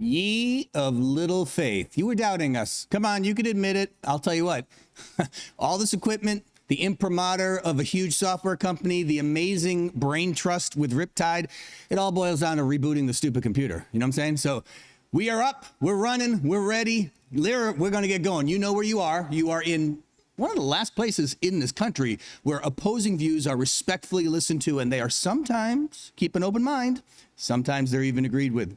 Ye of little faith. You were doubting us. Come on, you can admit it. I'll tell you what. All this equipment, the imprimatur of a huge software company, the amazing brain trust with Riptide, it all boils down to rebooting the stupid computer. You know what I'm saying? So we are up, we're running, we're ready. Lyra, we're going to get going. You know where you are. You are in one of the last places in this country where opposing views are respectfully listened to, and they are sometimes, keep an open mind, sometimes they're even agreed with.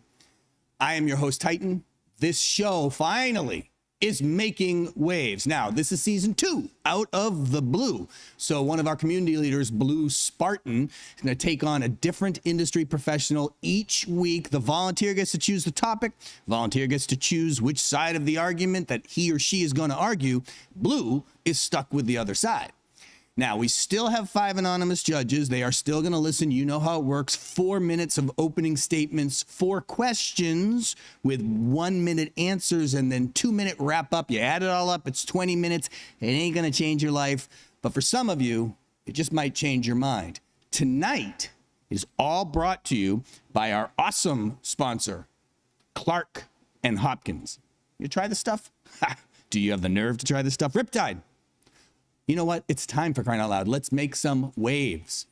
I am your host, Titan. This show finally is making waves. Now, this is season 2 out of the blue. So one of our community leaders, Blue Spartan, is going to take on a different industry professional each week. The volunteer gets to choose the topic. Volunteer gets to choose which side of the argument that he or she is going to argue. Blue is stuck with the other side. Now, we still have 5 anonymous judges. They are still going to listen. You know how it works. 4 minutes of opening statements, 4 questions with 1-minute answers, and then 2-minute wrap up. You add it all up, it's 20 minutes. It ain't going to change your life. But for some of you, it just might change your mind. Tonight is all brought to you by our awesome sponsor, Clark and Hopkins. You try this stuff? Do you have the nerve to try this stuff? Riptide. You know what? It's time for crying out loud. Let's make some waves.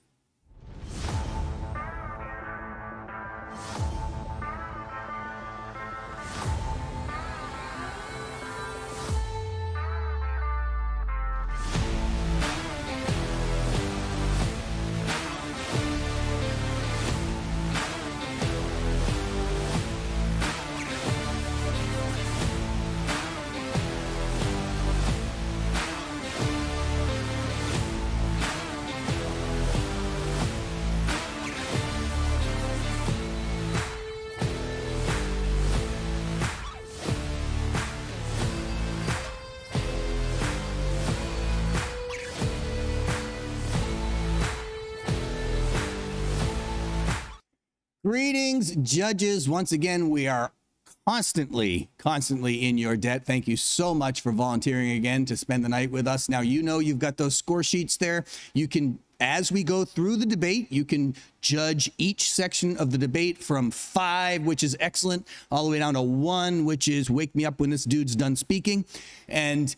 Greetings, judges. Once again, we are constantly in your debt. Thank you so much for volunteering again to spend the night with us. Now, you know you've got those score sheets there. You can, as we go through the debate, you can judge each section of the debate from 5, which is excellent, all the way down to 1, which is wake me up when this dude's done speaking. And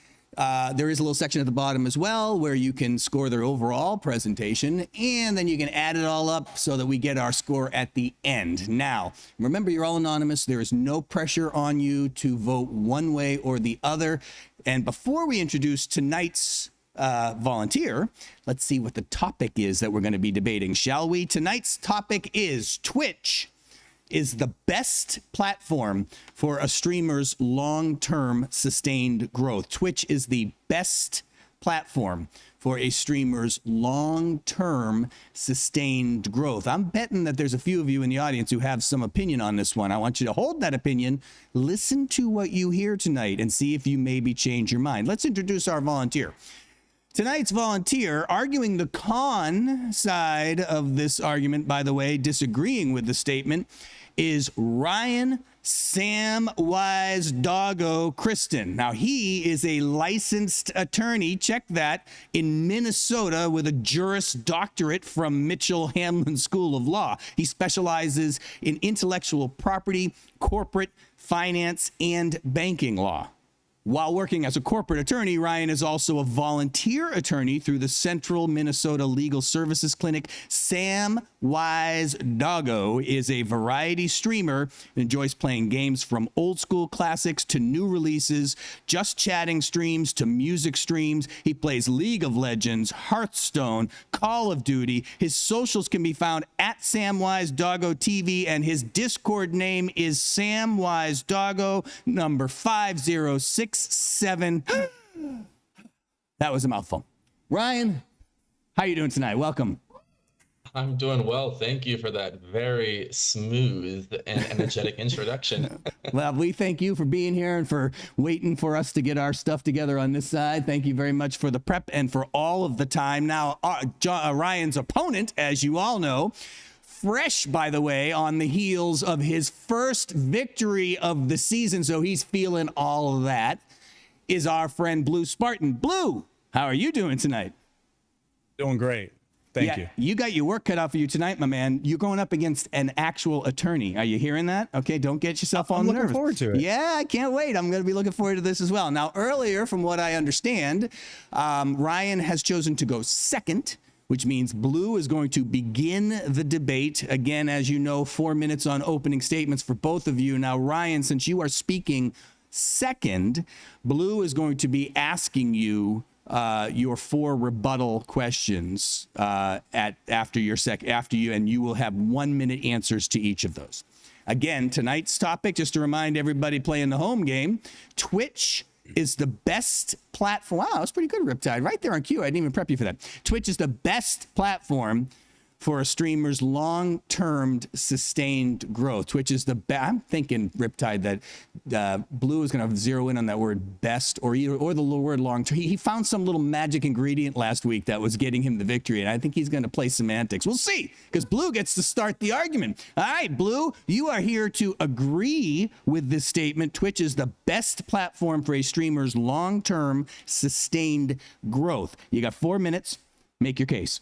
there is a little section at the bottom as well where you can score their overall presentation, and then you can add it all up so that we get our score at the end. Now, remember, you're all anonymous. There is no pressure on you to vote one way or the other. And before we introduce tonight's volunteer, let's see what the topic is that we're going to be debating, shall we? Tonight's topic is Twitch is the best platform for a streamer's long-term sustained growth. Twitch is the best platform for a streamer's long-term sustained growth. I'm betting that there's a few of you in the audience who have some opinion on this one. I want you to hold that opinion, listen to what you hear tonight, and see if you maybe change your mind. Let's introduce our volunteer. Tonight's volunteer, arguing the con side of this argument, by the way, disagreeing with the statement, is Ryan SamWiseDoggo Christen. Now, he is a licensed attorney, check that, in Minnesota with a Juris Doctorate from Mitchell-Hamlin School of Law. He specializes in intellectual property, corporate, finance, and banking law. While working as a corporate attorney, Ryan is also a volunteer attorney through the Central Minnesota Legal Services Clinic. SamWiseDoggo is a variety streamer and enjoys playing games from old school classics to new releases, just chatting streams to music streams. He plays League of Legends, Hearthstone, Call of Duty. His socials can be found at SamWiseDoggo TV, and his Discord name is SamWiseDoggo number 5067. That was a mouthful. Ryan, how you doing tonight? Welcome. I'm doing well. Thank you for that very smooth and energetic introduction. Well, we thank you for being here and for waiting for us to get our stuff together on this side. Thank you very much for the prep and for all of the time. Now, Ryan's opponent, as you all know, fresh, by the way, on the heels of his first victory of the season, so he's feeling all of that, is our friend Blue Spartan. Blue, how are you doing tonight? Doing great. Thank you. You got your work cut out for you tonight, my man. You're going up against an actual attorney. Are you hearing that? Okay, don't get yourself all nervous. I'm looking forward to it. Yeah, I can't wait. I'm going to be looking forward to this as well. Now, earlier, from what I understand, Ryan has chosen to go second, which means Blue is going to begin the debate. Again, as you know, 4 minutes on opening statements for both of you. Now, Ryan, since you are speaking second, Blue is going to be asking you your 4 rebuttal questions after you, and you will have 1 minute answers to each of those. Again, tonight's topic, just to remind everybody playing the home game, Twitch is the best platform. Wow, that's pretty good, Riptide. Right there on cue. I didn't even prep you for that. Twitch is the best platform for a streamer's long-term sustained growth. Twitch is the best. I'm thinking, Riptide, that Blue is going to zero in on that word best or the word long-term. He found some little magic ingredient last week that was getting him the victory, and I think he's going to play semantics. We'll see, because Blue gets to start the argument. All right, Blue, you are here to agree with this statement. Twitch is the best platform for a streamer's long-term sustained growth. You got 4 minutes. Make your case.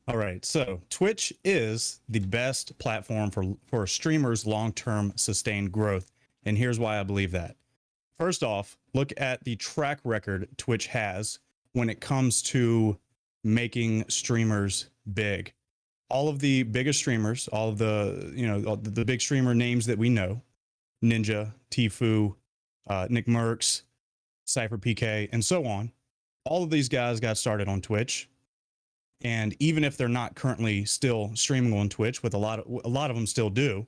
All right, so Twitch is the best platform for streamers' long-term sustained growth, and here's why I believe that. First off, look at the track record Twitch has when it comes to making streamers big. All of the biggest streamers, all of the big streamer names that we know, Ninja, Tfue, Nick Merckx, Cypher PK, and so on, all of these guys got started on Twitch. And even if they're not currently still streaming on Twitch, with a lot of them still do,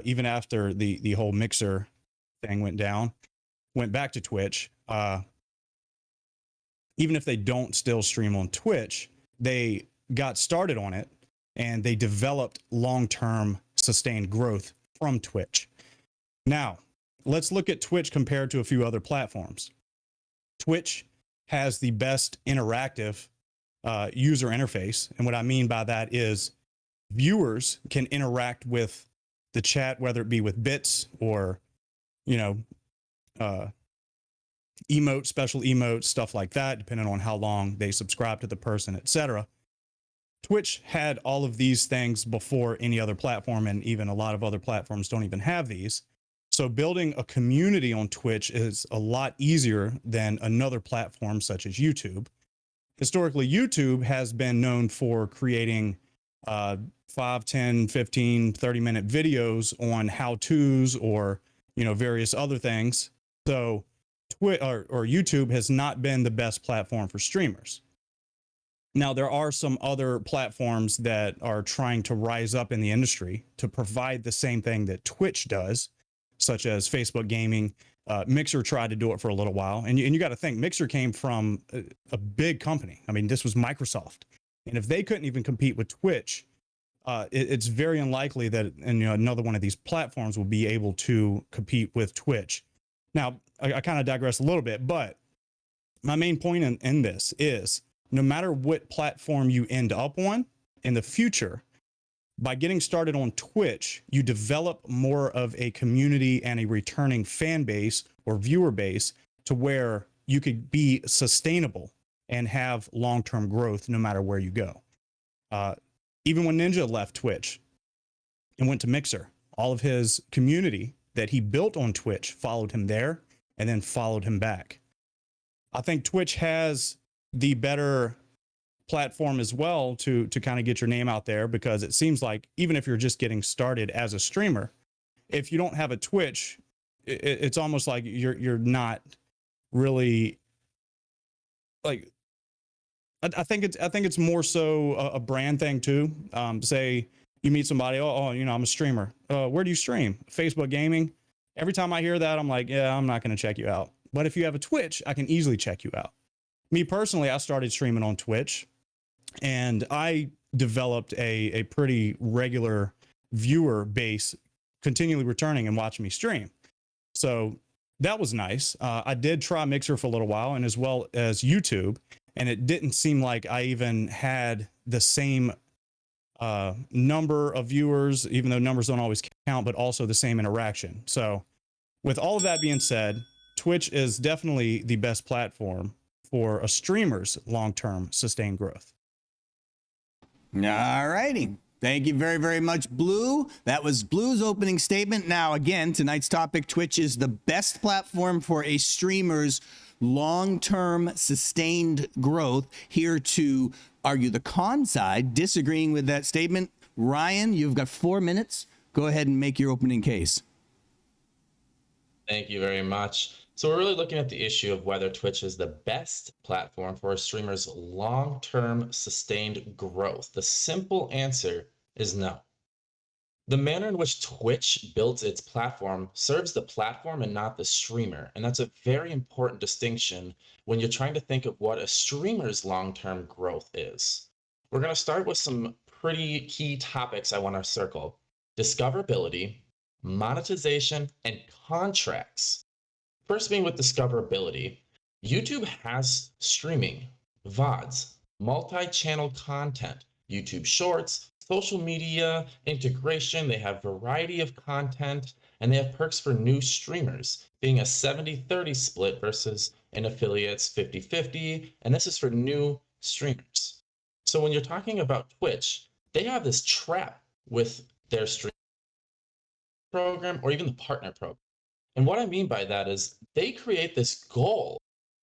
even after the whole Mixer thing went back to Twitch. Even if they don't still stream on Twitch, they got started on it and they developed long-term sustained growth from Twitch. Now, let's look at Twitch compared to a few other platforms. Twitch has the best interactive user interface. And what I mean by that is viewers can interact with the chat, whether it be with bits or, emotes, special emotes, stuff like that, depending on how long they subscribe to the person, etc. Twitch had all of these things before any other platform, and even a lot of other platforms don't even have these. So building a community on Twitch is a lot easier than another platform such as YouTube. Historically, YouTube has been known for creating 5, 10, 15, 30-minute videos on how-tos or, various other things. So Twitch or YouTube has not been the best platform for streamers. Now, there are some other platforms that are trying to rise up in the industry to provide the same thing that Twitch does, such as Facebook Gaming. Mixer tried to do it for a little while. And you got to think, Mixer came from a big company. I mean, this was Microsoft. And if they couldn't even compete with Twitch, it's very unlikely that another one of these platforms will be able to compete with Twitch. Now, I kind of digress a little bit, but my main point in this is no matter what platform you end up on in the future, by getting started on Twitch, you develop more of a community and a returning fan base or viewer base to where you could be sustainable and have long-term growth no matter where you go. Even when Ninja left Twitch and went to Mixer, all of his community that he built on Twitch followed him there and then followed him back. I think Twitch has the better platform as well to kind of get your name out there, because it seems like even if you're just getting started as a streamer, if you don't have a Twitch, it's almost like you're not really like. I think it's more so a brand thing too. Say you meet somebody, I'm a streamer. Where do you stream? Facebook Gaming. Every time I hear that, I'm like, yeah, I'm not going to check you out. But if you have a Twitch, I can easily check you out. Me personally, I started streaming on Twitch, and I developed a pretty regular viewer base, continually returning and watching me stream. So that was nice. I did try Mixer for a little while, and as well as YouTube, and it didn't seem like I even had the same number of viewers, even though numbers don't always count, but also the same interaction. So with all of that being said, Twitch is definitely the best platform for a streamer's long-term sustained growth. All righty. Thank you very, very much, Blue. That was Blue's opening statement. Now, again, tonight's topic, Twitch is the best platform for a streamer's long-term sustained growth. Here to argue the con side, disagreeing with that statement. Ryan, you've got 4 minutes. Go ahead and make your opening case. Thank you very much. So we're really looking at the issue of whether Twitch is the best platform for a streamer's long-term sustained growth. The simple answer is no. The manner in which Twitch builds its platform serves the platform and not the streamer. And that's a very important distinction when you're trying to think of what a streamer's long-term growth is. We're going to start with some pretty key topics I want to circle: discoverability, monetization, and contracts. First being with discoverability, YouTube has streaming, VODs, multi-channel content, YouTube Shorts, social media integration. They have variety of content, and they have perks for new streamers, being a 70-30 split versus an affiliates 50-50, and this is for new streamers. So when you're talking about Twitch, they have this trap with their stream program or even the partner program. And what I mean by that is they create this goal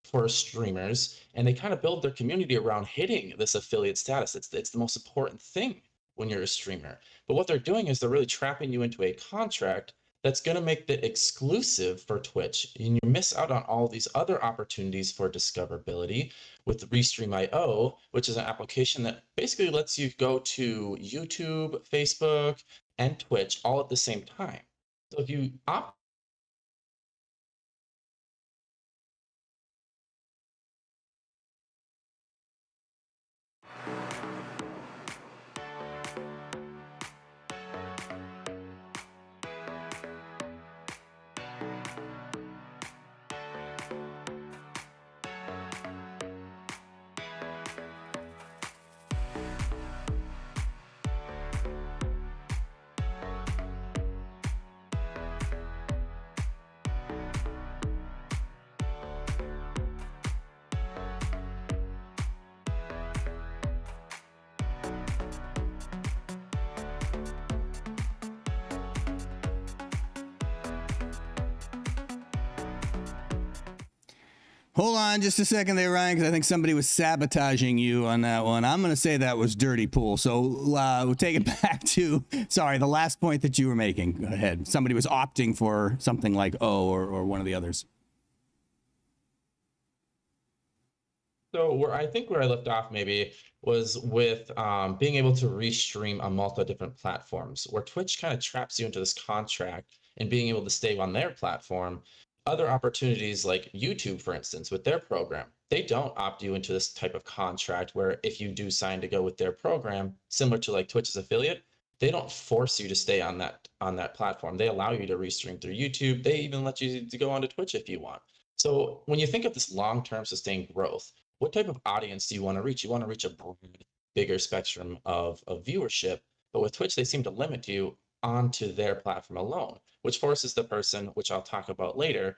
for streamers and they kind of build their community around hitting this affiliate status. It's the most important thing when you're a streamer. But what they're doing is they're really trapping you into a contract that's going to make it exclusive for Twitch. And you miss out on all these other opportunities for discoverability with Restream.io, which is an application that basically lets you go to YouTube, Facebook, and Twitch all at the same time. So if you opt Hold on just a second there, Ryan, because I think somebody was sabotaging you on that one. I'm going to say that was dirty pool. So we'll take it back to, sorry, the last point that you were making. Go ahead. Somebody was opting for something like O or one of the others. So where I think where I left off maybe was with being able to restream on multiple different platforms, where Twitch kind of traps you into this contract and being able to stay on their platform. Other opportunities like YouTube, for instance, with their program, they don't opt you into this type of contract where if you do sign to go with their program, similar to like Twitch's affiliate, they don't force you to stay on that platform. They allow you to restream through YouTube. They even let you to go onto Twitch if you want. So when you think of this long-term sustained growth, what type of audience do you want to reach? You want to reach a broad, bigger spectrum of viewership. But with Twitch, they seem to limit you onto their platform alone, which forces the person, which I'll talk about later,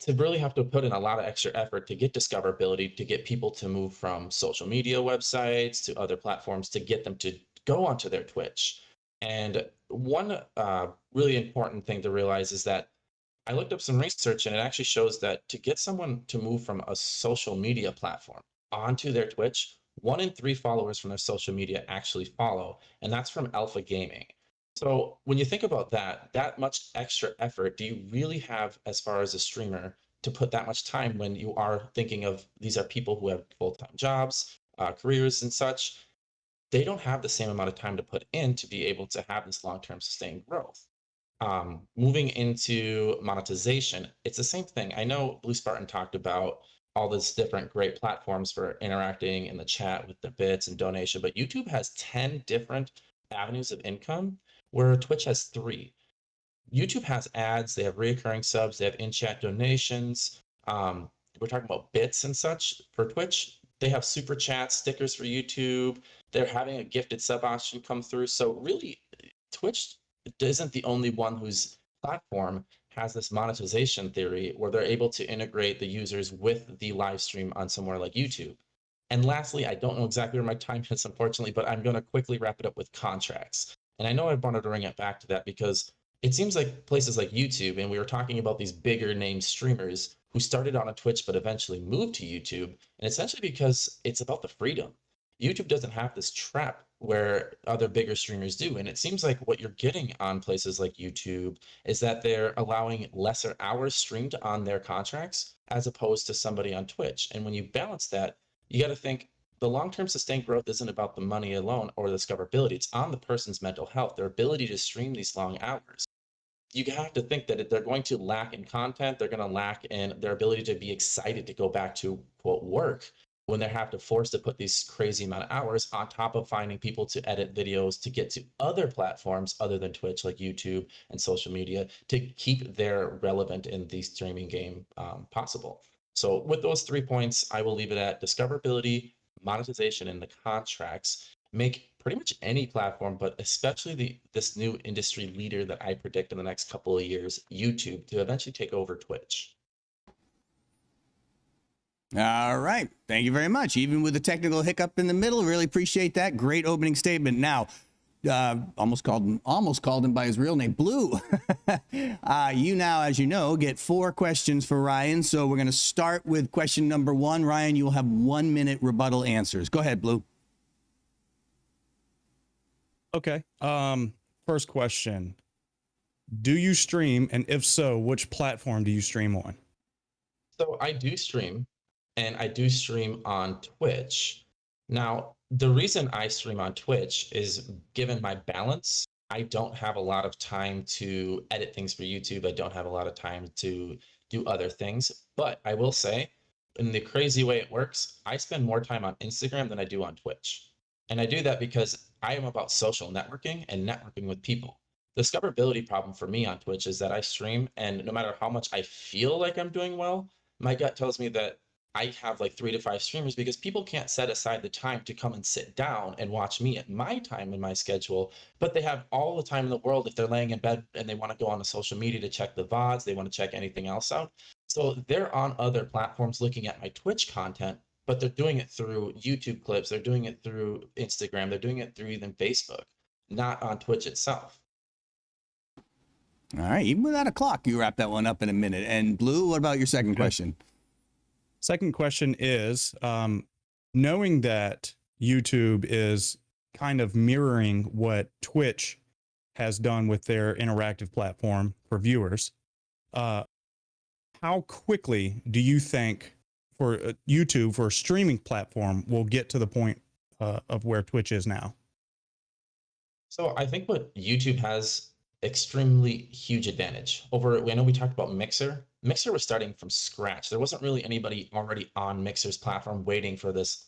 to really have to put in a lot of extra effort to get discoverability, to get people to move from social media websites to other platforms, to get them to go onto their Twitch. And one really important thing to realize is that I looked up some research and it actually shows that to get someone to move from a social media platform onto their Twitch, 1 in 3 followers from their social media actually follow, and that's from Alpha Gaming. So when you think about that much extra effort, do you really have, as far as a streamer, to put that much time when you are thinking of these are people who have full-time jobs, careers and such? They don't have the same amount of time to put in to be able to have this long-term sustained growth. Moving into monetization, it's the same thing. I know Blue Spartan talked about all these different great platforms for interacting in the chat with the bits and donation, but YouTube has 10 different avenues of income where Twitch has 3. YouTube has ads, they have recurring subs, they have in-chat donations. We're talking about bits and such for Twitch. They have super chats, stickers for YouTube. They're having a gifted sub option come through. So really, Twitch isn't the only one whose platform has this monetization theory where they're able to integrate the users with the live stream on somewhere like YouTube. And lastly, I don't know exactly where my time is, unfortunately, but I'm going to quickly wrap it up with contracts. And I know I wanted to bring it back to that because it seems like places like YouTube, and we were talking about these bigger name streamers who started on a Twitch but eventually moved to YouTube, and essentially because it's about the freedom. YouTube doesn't have this trap where other bigger streamers do. And it seems like what you're getting on places like YouTube is that they're allowing lesser hours streamed on their contracts as opposed to somebody on Twitch. And when you balance that, you got to think the long-term sustained growth isn't about the money alone or the discoverability. It's on the person's mental health, their ability to stream these long hours. You have to think that they're going to lack in content. They're going to lack in their ability to be excited to go back to quote work when they have to force to put these crazy amount of hours on top of finding people to edit videos to get to other platforms other than Twitch, like YouTube and social media, to keep their relevant in the streaming game possible. So with those 3 points, I will leave it at discoverability, monetization, and the contracts make pretty much any platform, but especially this new industry leader that I predict in the next couple of years, YouTube, to eventually take over Twitch. All right. Thank you very much. Even with the technical hiccup in the middle, really appreciate that. Great opening statement. Now, almost called him by his real name, Blue. You now, as you know, get 4 questions for Ryan. So we're going to start with question number 1. Ryan, you will have 1 minute rebuttal answers. Go ahead, Blue. Okay. First question. Do you stream? And if so, which platform do you stream on? So I do stream, and I do stream on Twitch. Now, the reason I stream on Twitch is given my balance, I don't have a lot of time to edit things for YouTube. I don't have a lot of time to do other things. But I will say, in the crazy way it works, I spend more time on Instagram than I do on Twitch. And I do that because I am about social networking and networking with people. The discoverability problem for me on Twitch is that I stream, and no matter how much I feel like I'm doing well, my gut tells me that I have like 3 to 5 streamers because people can't set aside the time to come and sit down and watch me at my time in my schedule, but they have all the time in the world if they're laying in bed and they want to go on the social media to check the VODs, they want to check anything else out. So they're on other platforms looking at my Twitch content, but they're doing it through YouTube clips, they're doing it through Instagram, they're doing it through even Facebook, not on Twitch itself. All right. Even without a clock, you wrap that one up in a minute. And Blue, what about your second question? Second question is, knowing that YouTube is kind of mirroring what Twitch has done with their interactive platform for viewers, how quickly do you think for YouTube, for a streaming platform, will get to the point of where Twitch is now? So I think what YouTube has extremely huge advantage over, I know we talked about Mixer. Mixer was starting from scratch. There wasn't really anybody already on Mixer's platform waiting for this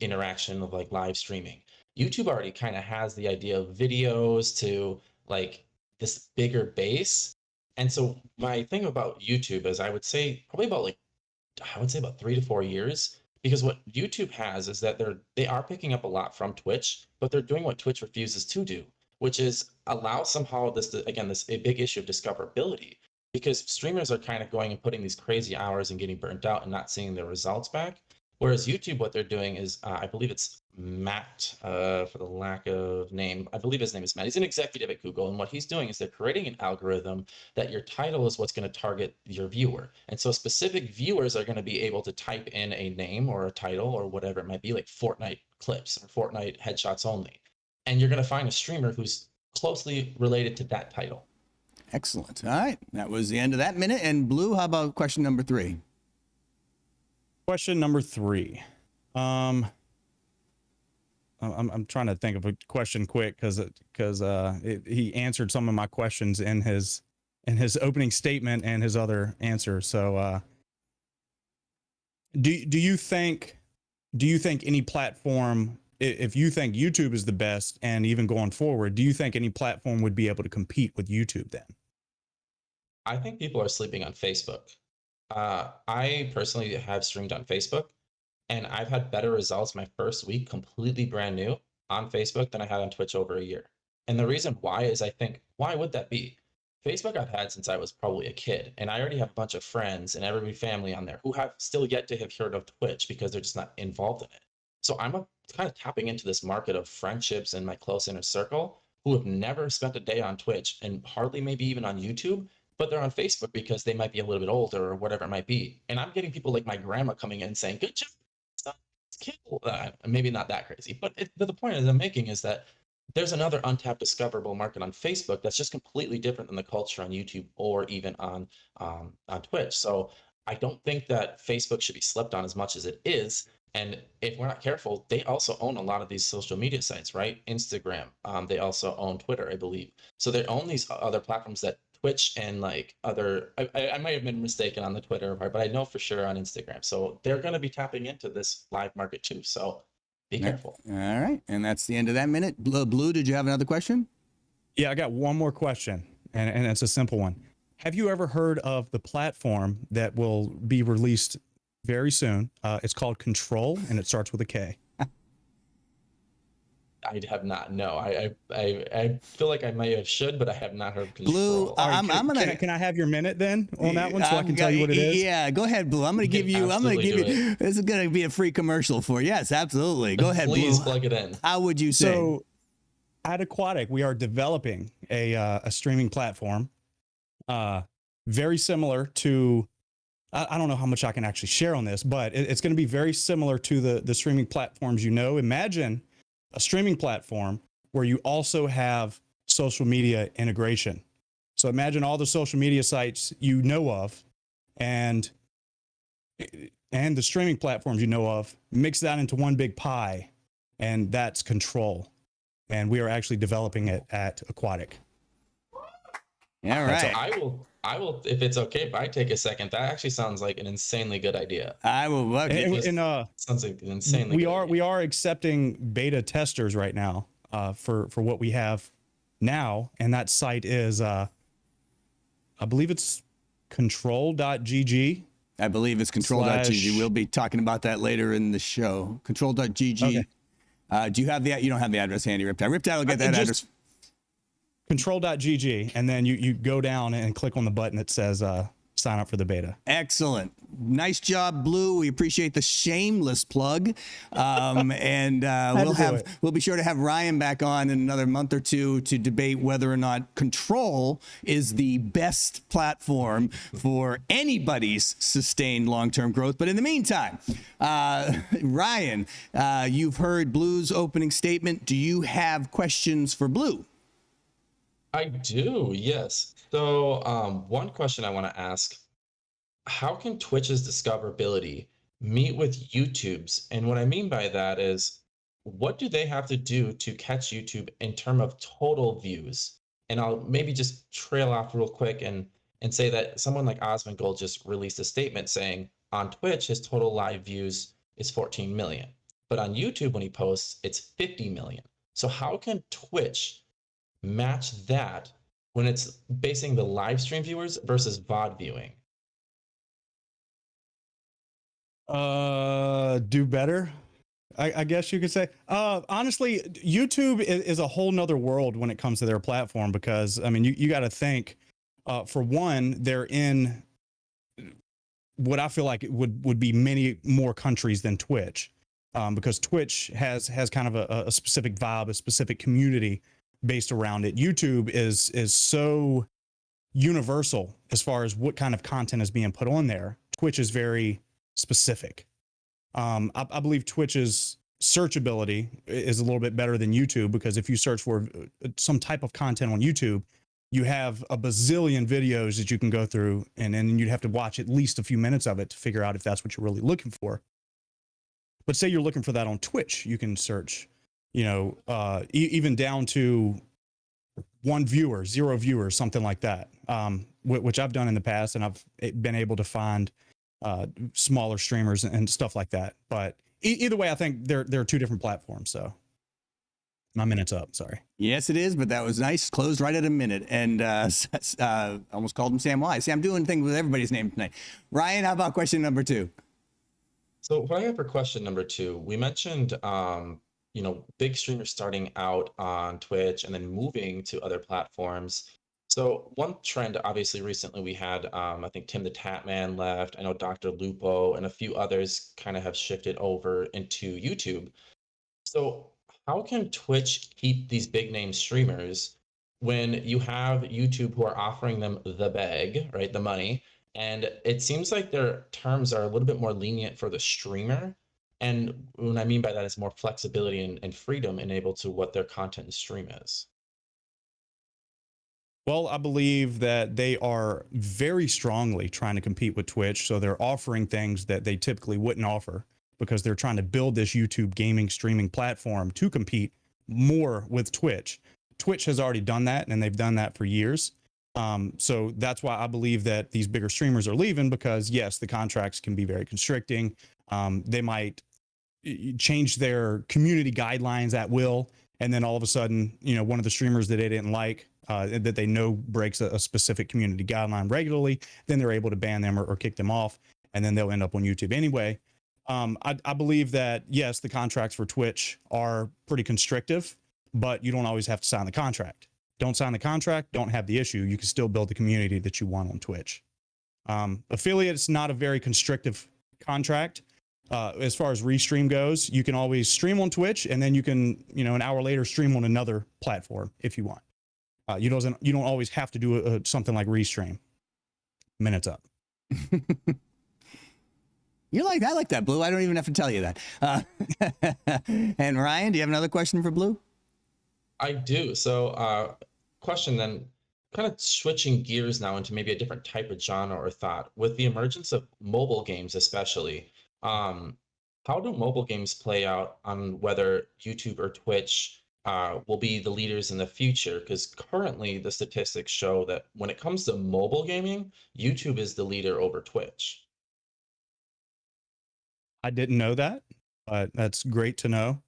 interaction of like live streaming. YouTube already kind of has the idea of videos to like this bigger base. And so my thing about YouTube is I would say probably about 3 to 4 years, because what YouTube has is that they are picking up a lot from Twitch, but they're doing what Twitch refuses to do, which is allow somehow this a big issue of discoverability, because streamers are kind of going and putting these crazy hours and getting burnt out and not seeing their results back. Whereas YouTube, what they're doing is, I believe it's Matt, for the lack of name, I believe his name is Matt. He's an executive at Google, and what he's doing is they're creating an algorithm that your title is what's going to target your viewer. And so specific viewers are going to be able to type in a name or a title or whatever it might be, like Fortnite clips or Fortnite headshots only. And you're going to find a streamer who's closely related to that title. Excellent. All right. That was the end of that minute. And Blue, how about question number 3? Question number 3. I'm trying to think of a question quick because he answered some of my questions in his opening statement and his other answer. So do you think any platform, if you think YouTube is the best and even going forward, do you think any platform would be able to compete with YouTube then? I think people are sleeping on Facebook. I personally have streamed on Facebook, and I've had better results my first week completely brand new on Facebook than I had on Twitch over a year. And the reason why is why would that be? Facebook I've had since I was probably a kid, and I already have a bunch of friends and every family on there who have still yet to have heard of Twitch because they're just not involved in it. So I'm kind of tapping into this market of friendships in my close inner circle who have never spent a day on Twitch and hardly maybe even on YouTube, but they're on Facebook because they might be a little bit older or whatever it might be. And I'm getting people like my grandma coming in saying, "Good job, son. It's cool." Maybe not that crazy, but the point that I'm making is that there's another untapped discoverable market on Facebook that's just completely different than the culture on YouTube or even on Twitch. So I don't think that Facebook should be slept on as much as it is. And if we're not careful, they also own a lot of these social media sites, right? Instagram. They also own Twitter, I believe. So they own these other platforms that Twitch and like other. I might have been mistaken on the Twitter part, but I know for sure on Instagram. So they're going to be tapping into this live market too. So be careful. All right. And that's the end of that minute. Blue, did you have another question? Yeah, I got one more question, and it's a simple one. Have you ever heard of the platform that will be released very soon? It's called Control, and it starts with a K. I have not. No, I feel like I might have should, but I have not heard Control. Blue, I'm gonna. Can I have your minute then on that one so I can tell you what it is? Yeah, go ahead, Blue. I'm gonna give you. This is gonna be a free commercial for. Yes, absolutely. Go ahead, Please Blue. plug it in. How would you say? So, at Aquatik, we are developing a streaming platform, very similar to. I don't know how much I can actually share on this, but it's going to be very similar to the streaming platforms. Imagine a streaming platform where you also have social media integration. So imagine all the social media sites you know of and the streaming platforms you know of, mix that into one big pie, and that's Control. And we are actually developing it at Aquatik. All right. So I will, if it's okay, if I take a second, that actually sounds like an insanely good idea. I will look. Sounds like an insanely good idea. We are accepting beta testers right now for what we have now. And that site is, I believe it's control.gg. I believe it's control.gg. We'll be talking about that later in the show. Control.gg. Okay. Do you have you don't have the address handy, Riptide? Riptide will get that address. Control.gg, and then you go down and click on the button that says sign up for the beta. Excellent. Nice job, Blue. We appreciate the shameless plug. And we'll be sure to have Ryan back on in another month or two to debate whether or not Control is the best platform for anybody's sustained long-term growth. But in the meantime, Ryan, you've heard Blue's opening statement. Do you have questions for Blue? I do, yes. So one question I want to ask, how can Twitch's discoverability meet with YouTube's? And what I mean by that is, what do they have to do to catch YouTube in terms of total views? And I'll maybe just trail off real quick and say that someone like Osmond Gold just released a statement saying on Twitch, his total live views is 14 million. But on YouTube, when he posts, it's 50 million. So how can Twitch match that when it's basing the live stream viewers versus VOD viewing? Do better, I guess you could say. Honestly, YouTube is a whole nother world when it comes to their platform, because I mean, you got to think, for one, they're in what I feel like it would be many more countries than Twitch, because Twitch has kind of a specific vibe, a specific community based around it. YouTube is so universal as far as what kind of content is being put on there. Twitch is very specific. I believe Twitch's searchability is a little bit better than YouTube, because if you search for some type of content on YouTube, you have a bazillion videos that you can go through, and then you'd have to watch at least a few minutes of it to figure out if that's what you're really looking for. But say you're looking for that on Twitch, you can search, even down to 1 viewer, 0 viewers, something like that, which I've done in the past, and I've been able to find smaller streamers and stuff like that. But either way, I think there are 2 different platforms. So my minute's up. Sorry. Yes, it is, but that was nice. Closed right at a minute, and almost called him Sam Wise. See, I'm doing things with everybody's name tonight. Ryan, how about question number 2? So what I have for question number 2, we mentioned big streamers starting out on Twitch and then moving to other platforms. So one trend, obviously, recently we had, I think Tim the Tatman left. I know Dr. Lupo and a few others kind of have shifted over into YouTube. So how can Twitch keep these big name streamers when you have YouTube who are offering them the bag, right, the money, and it seems like their terms are a little bit more lenient for the streamer. And what I mean by that is more flexibility and freedom enabled to what their content and stream is. Well, I believe that they are very strongly trying to compete with Twitch. So they're offering things that they typically wouldn't offer because they're trying to build this YouTube gaming streaming platform to compete more with Twitch. Twitch has already done that, and they've done that for years. So that's why I believe that these bigger streamers are leaving, because yes, the contracts can be very constricting. They might change their community guidelines at will, and then all of a sudden, one of the streamers that they didn't like, that they know breaks a specific community guideline regularly, then they're able to ban them or kick them off, and then they'll end up on YouTube anyway. I believe that yes, the contracts for Twitch are pretty constrictive, but you don't always have to sign the contract. Don't sign the contract, don't have the issue. You can still build the community that you want on Twitch. Affiliate is not a very constrictive contract. As far as restream goes, you can always stream on Twitch, and then you can, an hour later stream on another platform if you want. You don't always have to do something like restream. Minutes up. I like that, Blue. I don't even have to tell you that. And Ryan, do you have another question for Blue? I do. So, question then, kind of switching gears now into maybe a different type of genre or thought. With the emergence of mobile games, especially, how do mobile games play out on whether YouTube or Twitch will be the leaders in the future? Because currently the statistics show that when it comes to mobile gaming, YouTube is the leader over Twitch. I didn't know that, but that's great to know.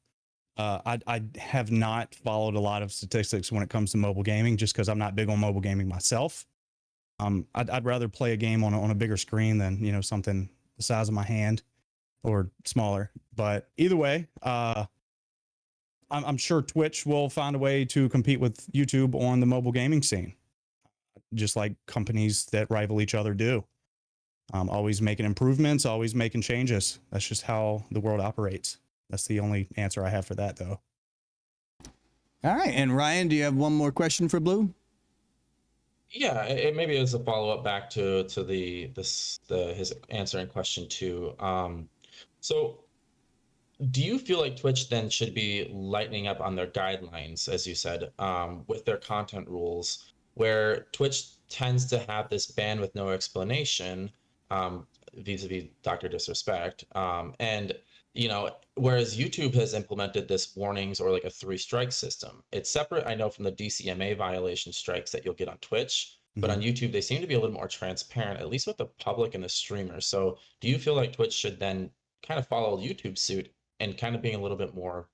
I have not followed a lot of statistics when it comes to mobile gaming, just because I'm not big on mobile gaming myself. I'd rather play a game on a bigger screen than something the size of my hand or smaller. But either way, I'm sure Twitch will find a way to compete with YouTube on the mobile gaming scene, just like companies that rival each other do. Always making improvements, always making changes. That's just how the world operates. That's the only answer I have for that, though. All right. And Ryan, do you have one more question for Blue? Yeah, it maybe as a follow-up back to his answer in question two. So do you feel like Twitch then should be lightening up on their guidelines, as you said, with their content rules, where Twitch tends to have this ban with no explanation, vis-a-vis Dr. Disrespect, and whereas YouTube has implemented this warnings or like a 3-strike system. It's separate, I know, from the DCMA violation strikes that you'll get on Twitch, but on YouTube they seem to be a little more transparent, at least with the public and the streamers. So do you feel like Twitch should then kind of follow YouTube's suit and kind of being a little bit more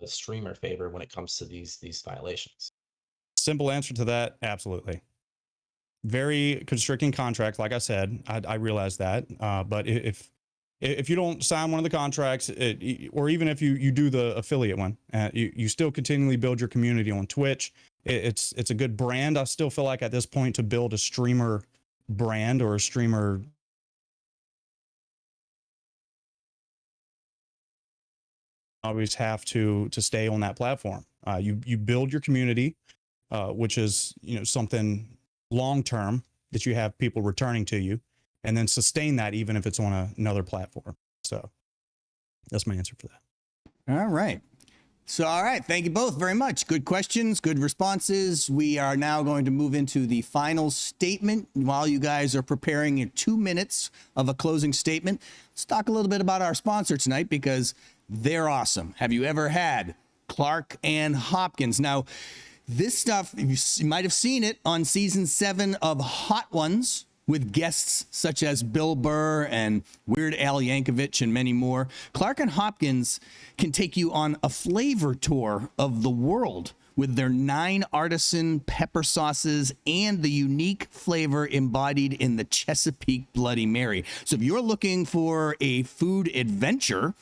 the streamer favor when it comes to these violations? Simple answer to that, absolutely. Very constricting contract, like I said. I realize that, but if you don't sign one of the contracts, or even if you do the affiliate one, you still continually build your community on Twitch. It's a good brand. I still feel like at this point to build a streamer brand or a streamer always have to stay on that platform. You build your community, which is something long term that you have people returning to you, and then sustain that even if it's on another platform. So that's my answer for that. All right. So, all right. Thank you both very much. Good questions, good responses. We are now going to move into the final statement. While you guys are preparing your 2 minutes of a closing statement, let's talk a little bit about our sponsor tonight, because they're awesome. Have you ever had Clark and Hopkins? Now, this stuff, you might have seen it on season 7 of Hot Ones with guests such as Bill Burr and Weird Al Yankovic and many more. Clark and Hopkins can take you on a flavor tour of the world with their 9 artisan pepper sauces and the unique flavor embodied in the Chesapeake Bloody Mary. So if you're looking for a food adventure,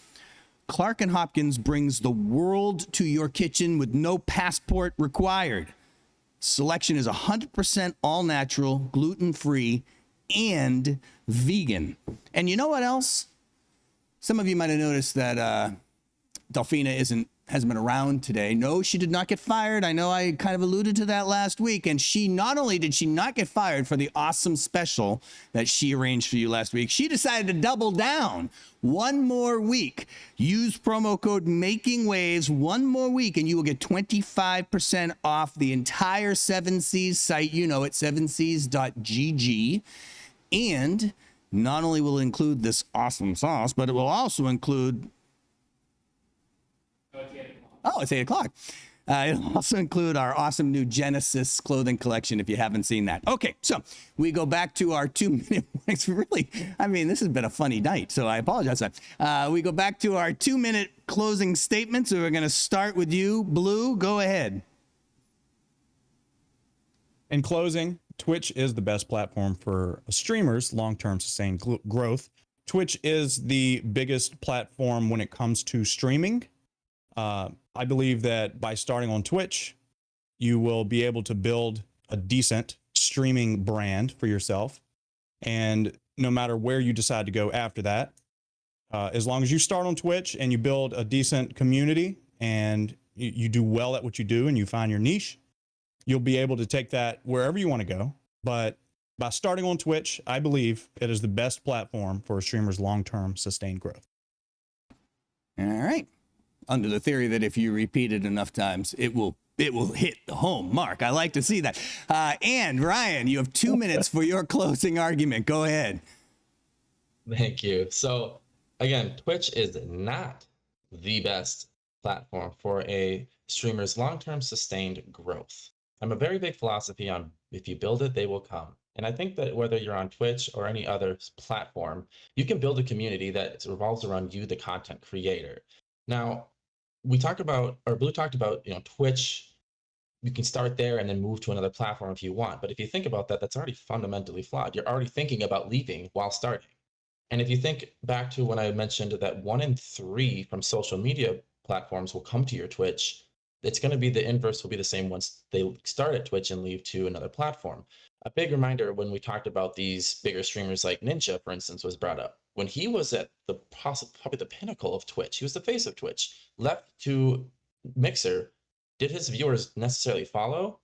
Clark and Hopkins brings the world to your kitchen with no passport required. Selection is 100% all natural, gluten-free, and vegan. And you know what else? Some of you might have noticed that Delphina hasn't been around today. No, she did not get fired. I know I kind of alluded to that last week. And she not only did she not get fired for the awesome special that she arranged for you last week, she decided to double down one more week. Use promo code MAKINGWAVES one more week and you will get 25% off the entire 7Seas site. You know it, 7seas.gg. And not only will it include this awesome sauce, but it will also include... Oh, it's 8 o'clock. It'll also include our awesome new Genesis clothing collection if you haven't seen that. Okay, so we go back to our 2-minute warnings. Really, I mean, this has been a funny night, so I apologize. We go back to our 2-minute closing statements. So we're going to start with you, Blue. Go ahead. In closing, Twitch is the best platform for streamers' long-term sustained growth. Twitch is the biggest platform when it comes to streaming. I believe that by starting on Twitch, you will be able to build a decent streaming brand for yourself. And no matter where you decide to go after that, as long as you start on Twitch and you build a decent community and you do well at what you do and you find your niche, you'll be able to take that wherever you want to go. But by starting on Twitch, I believe it is the best platform for a streamer's long-term sustained growth. All right. Under the theory that if you repeat it enough times, it will hit the home mark. I like to see that. And Ryan, you have 2 minutes for your closing argument. Go ahead. Thank you. So again, Twitch is not the best platform for a streamer's long-term sustained growth. I'm a very big philosophy on if you build it, they will come. And I think that whether you're on Twitch or any other platform, you can build a community that revolves around you, the content creator. Now, Blue talked about, Twitch, you can start there and then move to another platform if you want. But if you think about that, that's already fundamentally flawed. You're already thinking about leaving while starting. And if you think back to when I mentioned that 1 in 3 from social media platforms will come to your Twitch, it's going to be the inverse will be the same once they start at Twitch and leave to another platform. A big reminder when we talked about these bigger streamers like Ninja, for instance, was brought up. When he was at the probably the pinnacle of Twitch, he was the face of Twitch, left to Mixer. Did his viewers necessarily follow?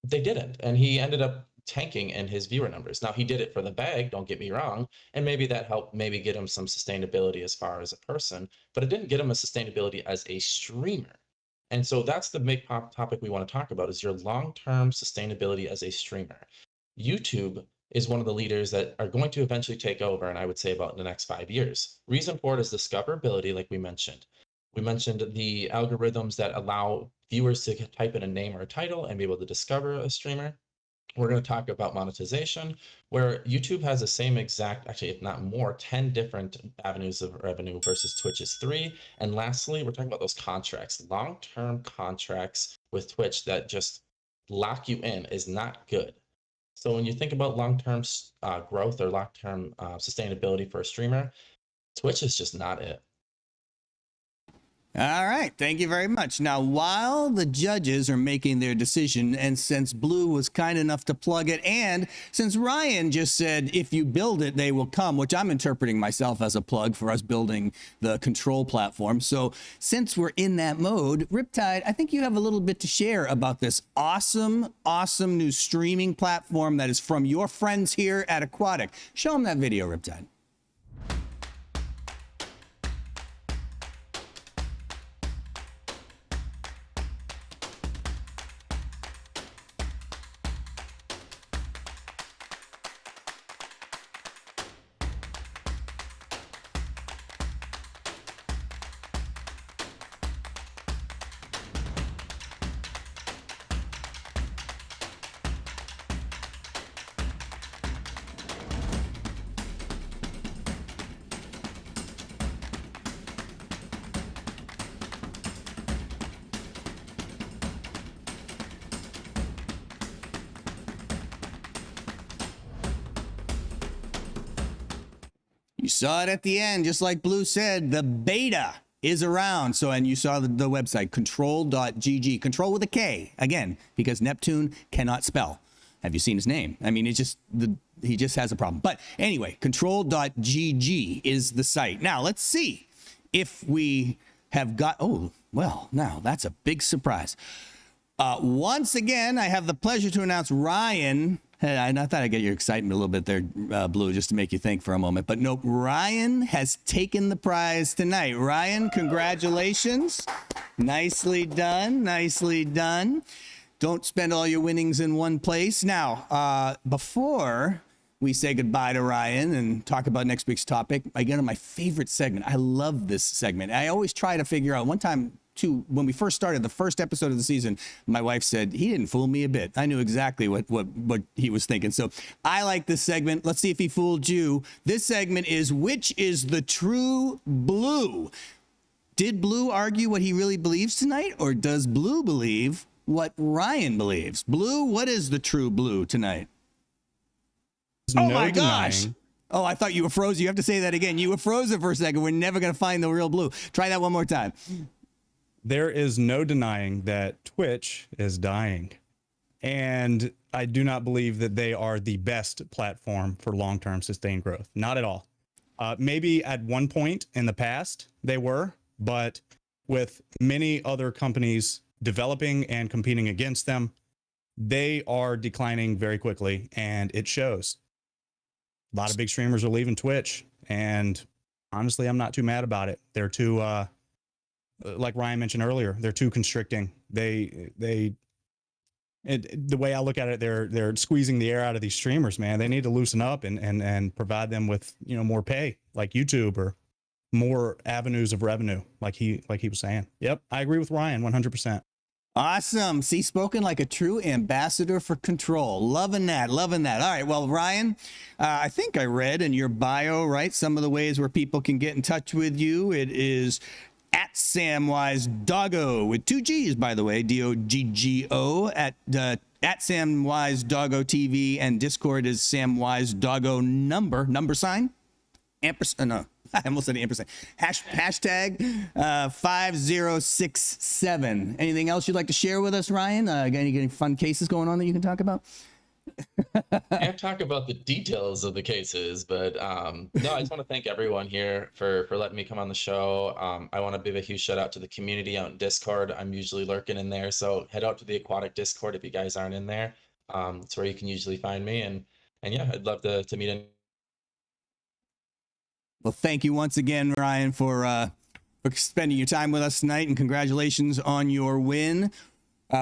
They didn't. And he ended up tanking in his viewer numbers. Now, he did it for the bag, don't get me wrong. And maybe that helped maybe get him some sustainability as far as a person, but it didn't get him a sustainability as a streamer. And so that's the big topic we want to talk about is your long-term sustainability as a streamer. YouTube is one of the leaders that are going to eventually take over, and I would say about in the next 5 years. Reason for it is discoverability, like we mentioned. We mentioned the algorithms that allow viewers to type in a name or a title and be able to discover a streamer. We're going to talk about monetization, where YouTube has the same exact, actually, if not more, 10 different avenues of revenue versus Twitch's 3. And lastly, we're talking about those contracts, long-term contracts with Twitch that just lock you in is not good. So when you think about long-term growth or long-term sustainability for a streamer, Twitch is just not it. All right. Thank you very much. Now, while the judges are making their decision, and since Blue was kind enough to plug it, and since Ryan just said, if you build it, they will come, which I'm interpreting myself as a plug for us building the control platform. So since we're in that mode, Riptide, I think you have a little bit to share about this awesome, awesome new streaming platform that is from your friends here at Aquatik. Show them that video, Riptide. You saw it at the end, just like Blue said, the beta is around. So, and you saw the website, control.gg, control with a K, again, because Neptune cannot spell. Have you seen his name? I mean, it's just, he just has a problem. But anyway, control.gg is the site. Now, let's see if we have got, oh, well, now that's a big surprise. Once again, I have the pleasure to announce Ryan. I thought I'd get your excitement a little bit there, Blue, just to make you think for a moment. But nope, Ryan has taken the prize tonight. Ryan, congratulations. Nicely done. Nicely done. Don't spend all your winnings in one place. Now, before we say goodbye to Ryan and talk about next week's topic, I get on my favorite segment. I love this segment. I always try to figure out, one time, too, when we first started the first episode of the season, my wife said, he didn't fool me a bit. I knew exactly what he was thinking. So I like this segment. Let's see if he fooled you. This segment is, which is the true Blue? Did Blue argue what he really believes tonight, or does Blue believe what Ryan believes? Blue, what is the true Blue tonight? Oh my gosh. Oh, I thought you were frozen. You have to say that again. You were frozen for a second. We're never going to find the real Blue. Try that one more time. There is no denying that Twitch is dying. And I do not believe that they are the best platform for long-term sustained growth. Not at all. Maybe at one point in the past they were, but with many other companies developing and competing against them, they are declining very quickly, and it shows. A lot of big streamers are leaving Twitch, and honestly, I'm not too mad about it. They're too, like Ryan mentioned earlier, they're too constricting. The way I look at it, they're squeezing the air out of these streamers, man. They need to loosen up and provide them with, more pay, like YouTube, or more avenues of revenue, like he was saying. Yep, I agree with Ryan 100%. Awesome. See, spoken like a true ambassador for Control. Loving that. Loving that. All right. Well, Ryan, I think I read in your bio, right, some of the ways where people can get in touch with you. It is at SamWiseDoggo with 2 G's, by the way, DOGGO, at SamWiseDoggo TV, and Discord is SamWiseDoggo number sign. Ampersand, no, I almost said ampersand. Hashtag 5067. Anything else you'd like to share with us, Ryan? Got any fun cases going on that you can talk about? I can't talk about the details of the cases, but no, I just want to thank everyone here for letting me come on the show. I want to give a huge shout out to the community out in Discord. I'm usually lurking in there, so head out to the Aquatik Discord if you guys aren't in there. It's where you can usually find me, and yeah, I'd love to meet in. Well, thank you once again, Ryan, for spending your time with us tonight, and congratulations on your win.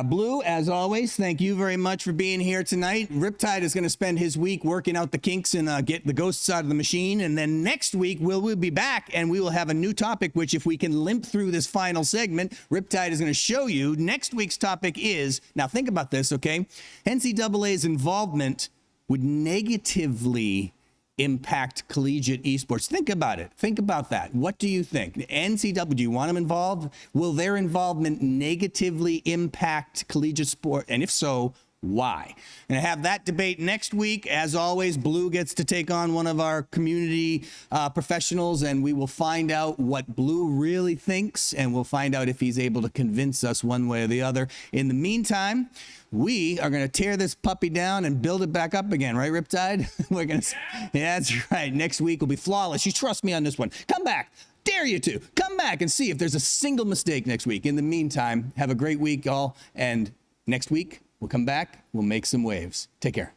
Blue, as always, thank you very much for being here tonight. Riptide is going to spend his week working out the kinks and get the ghosts out of the machine. And then next week, we'll be back and we will have a new topic, which if we can limp through this final segment, Riptide is going to show you. Next week's topic is, now think about this, okay? NCAA's involvement would negatively impact collegiate esports. Think about it. Think about that. What do you think? NCAA, do you want them involved? Will their involvement negatively impact collegiate sport? And if so, why? And I have that debate next week. As always, Blue gets to take on one of our community professionals, and we will find out what Blue really thinks, and we'll find out if he's able to convince us one way or the other. In the meantime, we are going to tear this puppy down and build it back up again, right, Riptide? We're going to, yeah, that's right. Next week will be flawless. You trust me on this one. Come back. Dare you to. Come back and see if there's a single mistake next week. In the meantime, have a great week, all. And next week, we'll come back. We'll make some waves. Take care.